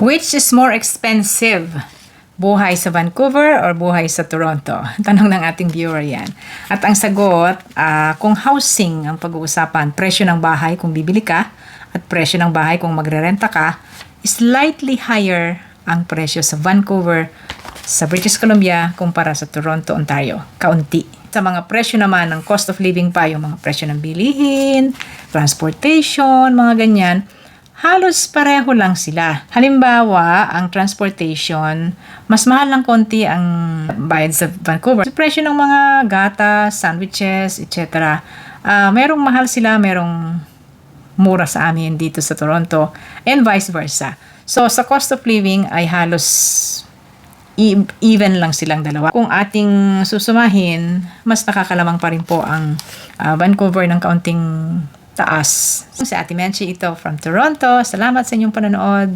Which is more expensive? Buhay sa Vancouver or buhay sa Toronto? Tanong ng ating viewer yan. At ang sagot, kung housing ang pag-uusapan, presyo ng bahay kung bibili ka at presyo ng bahay kung magrerenta ka, slightly higher ang presyo sa Vancouver, sa British Columbia kumpara sa Toronto, Ontario. Kaunti. Sa mga presyo naman ng cost of living pa, yung mga presyo ng bilihin, transportation, mga ganyan, halos pareho lang sila. Halimbawa, ang transportation, mas mahal ng konti ang bayad sa Vancouver. Sa presyo ng mga gatas, sandwiches, etc. Merong mahal sila, merong mura sa amin dito sa Toronto, and vice versa. So, sa cost of living ay halos even lang silang dalawa. Kung ating susumahin, mas nakakalamang pa rin po ang Vancouver ng kaunting taas. Si Ate Menchie ito from Toronto. Salamat sa inyong panonood.